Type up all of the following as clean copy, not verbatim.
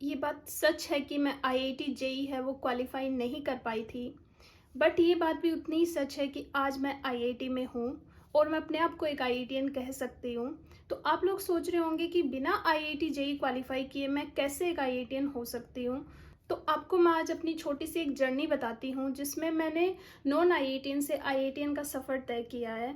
ये बात सच है कि मैं आईआईटी जेईई है वो क्वालिफ़ाई नहीं कर पाई थी। बट ये बात भी उतनी ही सच है कि आज मैं आईआईटी में हूँ और मैं अपने आप को एक आईआईटीएन कह सकती हूँ। तो आप लोग सोच रहे होंगे कि बिना आईआईटी जेईई क्वालिफ़ाई किए मैं कैसे एक आईआईटीएन हो सकती हूँ। तो आपको मैं आज अपनी छोटी सी एक जर्नी बताती हूँ जिसमें मैंने नॉन आईआईटीएन से आईआईटीएन का सफ़र तय किया है।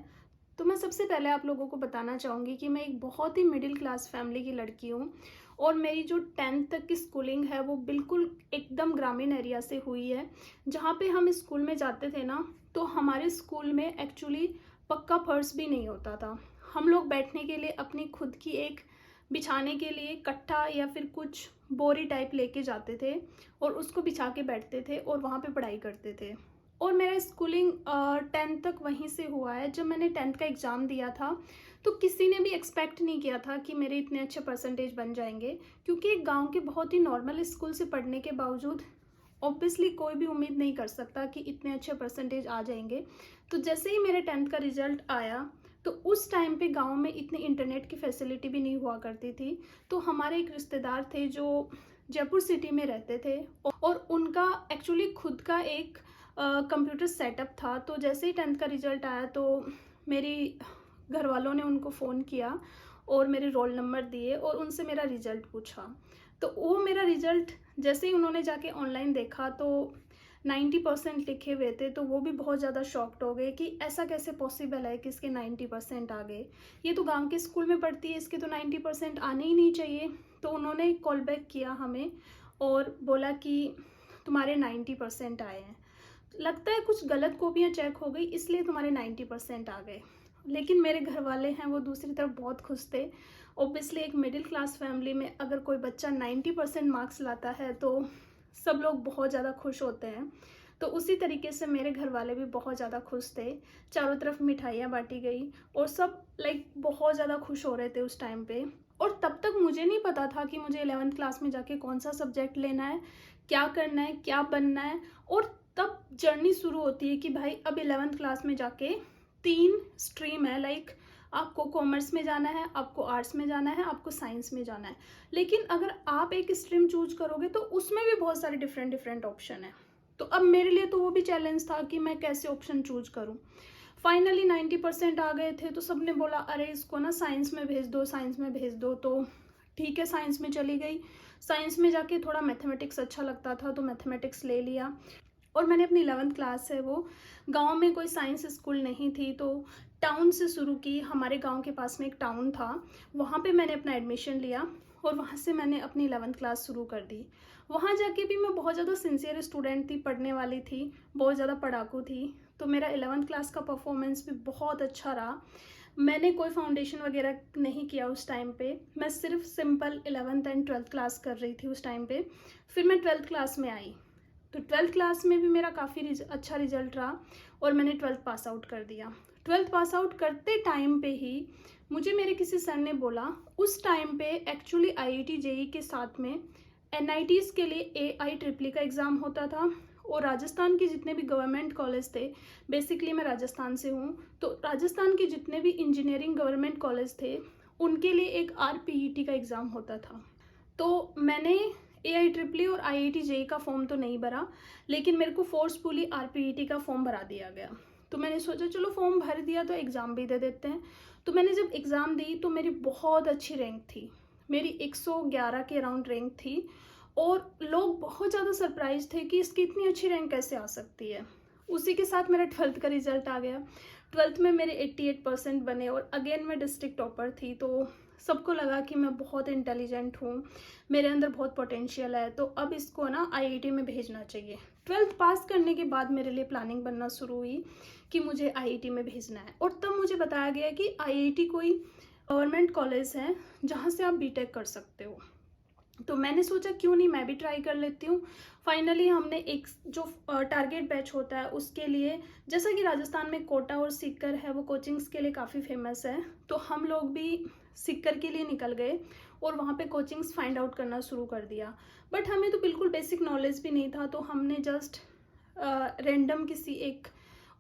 तो मैं सबसे पहले आप लोगों को बताना चाहूँगी कि मैं एक बहुत ही मिडिल क्लास फैमिली की लड़की हूँ और मेरी जो 10th तक की स्कूलिंग है वो बिल्कुल एकदम ग्रामीण एरिया से हुई है। जहाँ पे हम स्कूल में जाते थे ना, तो हमारे स्कूल में एक्चुअली पक्का फर्श भी नहीं होता था। हम लोग बैठने के लिए अपनी खुद की एक बिछाने के लिए कट्टा या फिर कुछ बोरी टाइप लेके जाते थे और उसको बिछा के बैठते थे और वहाँ पे पढ़ाई करते थे। और मेरा स्कूलिंग 10th तक वहीं से हुआ है। जब मैंने 10th का एग्ज़ाम दिया था तो किसी ने भी एक्सपेक्ट नहीं किया था कि मेरे इतने अच्छे परसेंटेज बन जाएंगे, क्योंकि एक गांव के बहुत ही नॉर्मल स्कूल से पढ़ने के बावजूद ऑब्वियसली कोई भी उम्मीद नहीं कर सकता कि इतने अच्छे परसेंटेज आ जाएंगे। तो जैसे ही मेरे 10th का रिजल्ट आया तो उस टाइम पे गांव में इतनी इंटरनेट की फैसिलिटी भी नहीं हुआ करती थी। तो हमारे एक रिश्तेदार थे जो जयपुर सिटी में रहते थे और उनका एक्चुअली खुद का एक कंप्यूटर सेटअप था। तो जैसे ही 10th का रिजल्ट आया तो मेरी घर वालों ने उनको फ़ोन किया और मेरे रोल नंबर दिए और उनसे मेरा रिज़ल्ट पूछा। तो वो मेरा रिज़ल्ट जैसे ही उन्होंने जाके ऑनलाइन देखा तो 90% लिखे हुए थे। तो वो भी बहुत ज़्यादा शॉक्ड हो गए कि ऐसा कैसे पॉसिबल है कि इसके 90% आ गए, ये तो गांव के स्कूल में पढ़ती है, इसके तो 90% आने ही नहीं चाहिए। तो उन्होंने कॉल बैक किया हमें और बोला कि तुम्हारे 90% आए हैं, लगता है कुछ गलत कॉपियाँ चेक हो गई इसलिए तुम्हारे 90% आ गए। लेकिन मेरे घर वाले हैं वो दूसरी तरफ बहुत खुश थे। ओब्वियसली एक मिडिल क्लास फैमिली में अगर कोई बच्चा 90% मार्क्स लाता है तो सब लोग बहुत ज़्यादा खुश होते हैं। तो उसी तरीके से मेरे घर वाले भी बहुत ज़्यादा खुश थे। चारों तरफ मिठाइयाँ बांटी गई और सब बहुत ज़्यादा खुश हो रहे थे उस टाइम पे। और तब तक मुझे नहीं पता था कि मुझे 11th क्लास में जाके कौन सा सब्जेक्ट लेना है, क्या करना है, क्या बनना है। और तब जर्नी शुरू होती है कि भाई अब 11th क्लास में जाके 3 स्ट्रीम है, आपको कॉमर्स में जाना है, आपको आर्ट्स में जाना है, आपको साइंस में जाना है। लेकिन अगर आप एक स्ट्रीम चूज करोगे तो उसमें भी बहुत सारे डिफरेंट डिफरेंट ऑप्शन है। तो अब मेरे लिए तो वो भी चैलेंज था कि मैं कैसे ऑप्शन चूज करूँ। फाइनली 90% आ गए थे तो सबने बोला अरे इसको ना साइंस में भेज दो, साइंस में भेज दो। तो ठीक है, साइंस में चली गई। साइंस में जाके थोड़ा मैथमेटिक्स अच्छा लगता था तो मैथमेटिक्स ले लिया। और मैंने अपनी 11th क्लास है वो गांव में कोई साइंस स्कूल नहीं थी तो टाउन से शुरू की। हमारे गांव के पास में एक टाउन था, वहाँ पे मैंने अपना एडमिशन लिया और वहाँ से मैंने अपनी 11th क्लास शुरू कर दी। वहाँ जाके भी मैं बहुत ज़्यादा सिंसियर स्टूडेंट थी, पढ़ने वाली थी, बहुत ज़्यादा पढ़ाकू थी। तो मेरा 11th क्लास का परफॉर्मेंस भी बहुत अच्छा रहा। मैंने कोई फाउंडेशन वगैरह नहीं किया उस टाइम पे, मैं सिर्फ simple 11th and 12th class कर रही थी उस टाइम पे। फिर मैं 12th क्लास में आई तो 12th क्लास में भी मेरा काफ़ी अच्छा रिजल्ट रहा और मैंने 12th पास आउट कर दिया। 12th पास आउट करते टाइम पे ही मुझे मेरे किसी सर ने बोला, उस टाइम पे एक्चुअली आईआईटी जेईई के साथ में एनआईटीज़ के लिए AIEEE का एग्ज़ाम होता था और राजस्थान के जितने भी गवर्नमेंट कॉलेज थे, बेसिकली मैं राजस्थान से हूँ, तो राजस्थान के जितने भी इंजीनियरिंग गवर्नमेंट कॉलेज थे उनके लिए एक RPET का एग्ज़ाम होता था। तो मैंने AIEEE और IIT जेईई का फॉर्म तो नहीं भरा, लेकिन मेरे को फोर्सफुली RPET का फॉर्म भरा दिया गया। तो मैंने सोचा चलो फॉर्म भर दिया तो एग्ज़ाम भी दे देते हैं। तो मैंने जब एग्ज़ाम दी तो मेरी बहुत अच्छी रैंक थी, मेरी 111 के अराउंड रैंक थी। और लोग बहुत ज़्यादा सरप्राइज थे कि इसकी इतनी अच्छी रैंक कैसे आ सकती है। उसी के साथ मेरा 12th का रिजल्ट आ गया। 12th में मेरे 88% बने और अगेन मैं डिस्ट्रिक्ट टॉपर थी। तो सबको लगा कि मैं बहुत इंटेलिजेंट हूँ, मेरे अंदर बहुत पोटेंशियल है, तो अब इसको ना आईआईटी में भेजना चाहिए। 12th पास करने के बाद मेरे लिए प्लानिंग बनना शुरू हुई कि मुझे आईआईटी में भेजना है। और तब मुझे बताया गया कि आईआईटी कोई गवर्नमेंट कॉलेज है जहाँ से आप बीटेक कर सकते हो। तो मैंने सोचा क्यों नहीं मैं भी ट्राई कर लेती हूँ। फाइनली हमने एक जो टारगेट बैच होता है उसके लिए, जैसा कि राजस्थान में कोटा और सीकर है वो कोचिंग्स के लिए काफ़ी फेमस है, तो हम लोग भी सीकर के लिए निकल गए और वहाँ पे कोचिंग्स फाइंड आउट करना शुरू कर दिया। बट हमें तो बिल्कुल बेसिक नॉलेज भी नहीं था, तो हमने जस्ट रैंडम किसी एक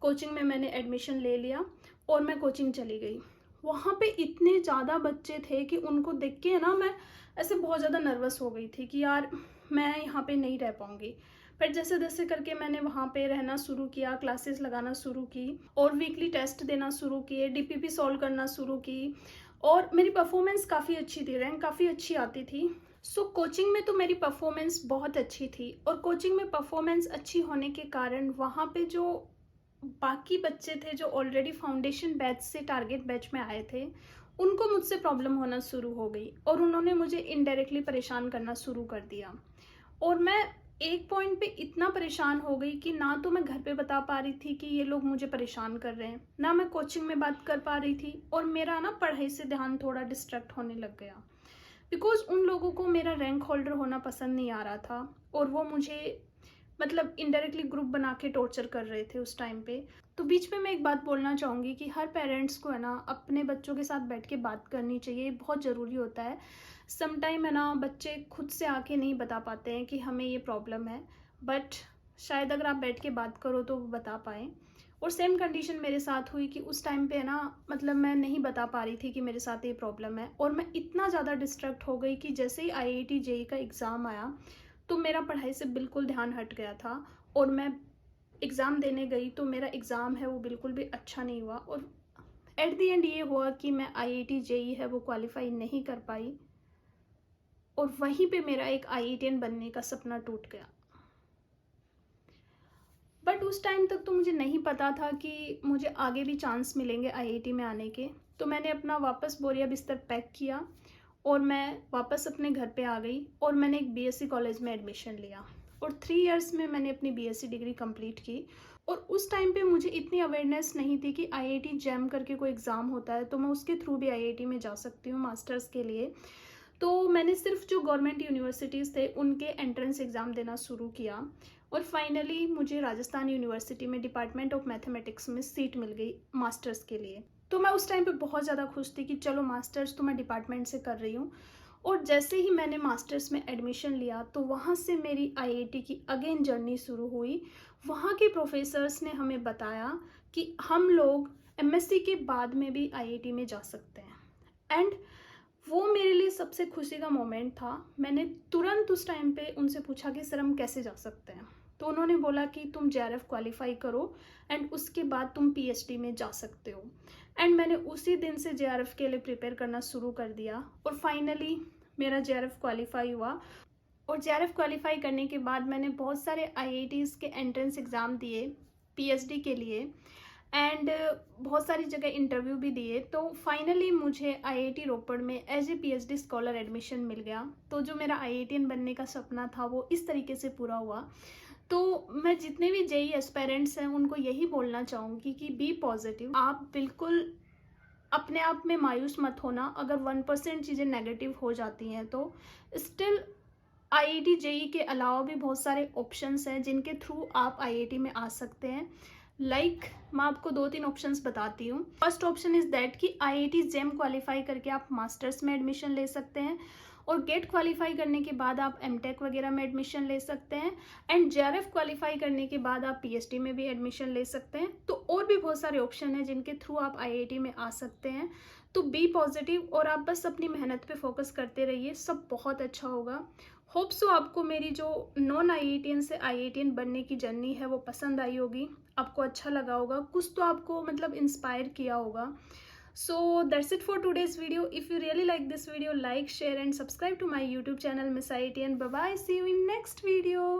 कोचिंग में मैंने एडमिशन ले लिया और मैं कोचिंग चली गई। वहाँ पे इतने ज़्यादा बच्चे थे कि उनको देख के ना मैं ऐसे बहुत ज़्यादा नर्वस हो गई थी कि यार मैं यहाँ पे नहीं रह पाऊँगी। पर जैसे जैसे करके मैंने वहाँ पे रहना शुरू किया, क्लासेस लगाना शुरू की और वीकली टेस्ट देना शुरू किए, डीपीपी सॉल्व करना शुरू की और मेरी परफॉर्मेंस काफ़ी अच्छी थी, रैंक काफ़ी अच्छी आती थी। सो कोचिंग में तो मेरी परफॉर्मेंस बहुत अच्छी थी और कोचिंग में परफॉर्मेंस अच्छी होने के कारण वहाँ पे जो बाकी बच्चे थे जो ऑलरेडी फाउंडेशन बैच से टारगेट बैच में आए थे, उनको मुझसे प्रॉब्लम होना शुरू हो गई और उन्होंने मुझे इनडायरेक्टली परेशान करना शुरू कर दिया। और मैं एक पॉइंट पे इतना परेशान हो गई कि ना तो मैं घर पे बता पा रही थी कि ये लोग मुझे परेशान कर रहे हैं, ना मैं कोचिंग में बात कर पा रही थी और मेरा ना पढ़ाई से ध्यान थोड़ा डिस्ट्रैक्ट होने लग गया। बिकॉज उन लोगों को मेरा रैंक होल्डर होना पसंद नहीं आ रहा था और वो मुझे मतलब इनडायरेक्टली ग्रुप बना के टॉर्चर कर रहे थे उस टाइम पे। तो बीच में मैं एक बात बोलना चाहूँगी कि हर पेरेंट्स को है ना अपने बच्चों के साथ बैठ के बात करनी चाहिए, बहुत ज़रूरी होता है। सम टाइम है ना बच्चे खुद से आके नहीं बता पाते हैं कि हमें ये प्रॉब्लम है, बट शायद अगर आप बैठ के बात करो तो वो बता पाएँ। और सेम कंडीशन मेरे साथ हुई कि उस टाइम पे है ना मतलब मैं नहीं बता पा रही थी कि मेरे साथ ये प्रॉब्लम है और मैं इतना ज़्यादा डिस्ट्रैक्ट हो गई कि जैसे ही आईआईटी जेईई का एग्ज़ाम आया तो मेरा पढ़ाई से बिल्कुल ध्यान हट गया था और मैं एग्ज़ाम देने गई तो मेरा एग्ज़ाम है वो बिल्कुल भी अच्छा नहीं हुआ और एट द एंड ये हुआ कि मैं आईआईटी जेईई है वो क्वालिफाई नहीं कर पाई और वहीं पे मेरा एक आईआईटीएन बनने का सपना टूट गया। बट उस टाइम तक तो मुझे नहीं पता था कि मुझे आगे भी चांस मिलेंगे आईआईटी में आने के। तो मैंने अपना वापस बोरिया बिस्तर पैक किया और मैं वापस अपने घर पे आ गई और मैंने एक बीएससी कॉलेज में एडमिशन लिया और 3 इयर्स में मैंने अपनी बीएससी डिग्री कंप्लीट की। और उस टाइम पे मुझे इतनी अवेयरनेस नहीं थी कि आईआईटी जैम करके कोई एग्ज़ाम होता है तो मैं उसके थ्रू भी आईआईटी में जा सकती हूँ मास्टर्स के लिए। तो मैंने सिर्फ जो गवर्नमेंट यूनिवर्सिटीज़ थे उनके एंट्रेंस एग्ज़ाम देना शुरू किया और फाइनली मुझे राजस्थान यूनिवर्सिटी में डिपार्टमेंट ऑफ मैथमेटिक्स में सीट मिल गई मास्टर्स के लिए। तो मैं उस टाइम पे बहुत ज़्यादा खुश थी कि चलो मास्टर्स तो मैं डिपार्टमेंट से कर रही हूँ। और जैसे ही मैंने मास्टर्स में एडमिशन लिया तो वहाँ से मेरी आईआईटी की अगेन जर्नी शुरू हुई। वहाँ के प्रोफेसर्स ने हमें बताया कि हम लोग एमएससी के बाद में भी आईआईटी में जा सकते हैं एंड वो मेरे लिए सबसे खुशी का मोमेंट था। मैंने तुरंत उस टाइम पे उनसे पूछा कि सर हम कैसे जा सकते हैं। तो उन्होंने बोला कि तुम जेआरएफ क्वालिफाई करो एंड उसके बाद तुम पीएचडी में जा सकते हो। एंड मैंने उसी दिन से जेआरएफ के लिए प्रिपेयर करना शुरू कर दिया और फाइनली मेरा जेआरएफ क्वालिफाई हुआ। और जेआरएफ क्वालिफाई करने के बाद मैंने बहुत सारे आईआईटीज़ के एंट्रेंस एग्ज़ाम दिए पीएचडी के लिए एंड बहुत सारी जगह इंटरव्यू भी दिए। तो फाइनली मुझे आईआईटी रोपड़ में as a PhD scholar admission मिल गया। तो जो मेरा आईआईटीएन बनने का सपना था वो इस तरीके से पूरा हुआ। तो मैं जितने भी जेईई एस्पायरेंट्स हैं उनको यही बोलना चाहूँगी कि बी पॉजिटिव। आप बिल्कुल अपने आप में मायूस मत होना। अगर 1% चीज़ें नेगेटिव हो जाती हैं तो स्टिल आईआईटी जेईई के अलावा भी बहुत सारे ऑप्शंस हैं जिनके थ्रू आप आईआईटी में आ सकते हैं। मैं आपको 2-3 ऑप्शंस बताती हूँ। फर्स्ट ऑप्शन इज़ दैट कि आईआईटी जेम क्वालिफाई करके आप मास्टर्स में एडमिशन ले सकते हैं और गेट क्वालिफाई करने के बाद आप एमटेक वगैरह में एडमिशन ले सकते हैं एंड जेआरएफ क्वालिफाई करने के बाद आप पीएचडी में भी एडमिशन ले सकते हैं। तो और भी बहुत सारे ऑप्शन हैं जिनके थ्रू आप आईआईटी में आ सकते हैं। तो बी पॉजिटिव और आप बस अपनी मेहनत पे फोकस करते रहिए, सब बहुत अच्छा होगा। होप सो आपको मेरी जो नॉन आईआईटीएन से आईआईटीएन बनने की जर्नी है वो पसंद आई होगी, आपको अच्छा लगा होगा, कुछ तो आपको मतलब इंस्पायर किया होगा। So that's it for today's video. If you really like this video, like, share and subscribe to my YouTube channel Miss IIT, and bye bye. See you in next video.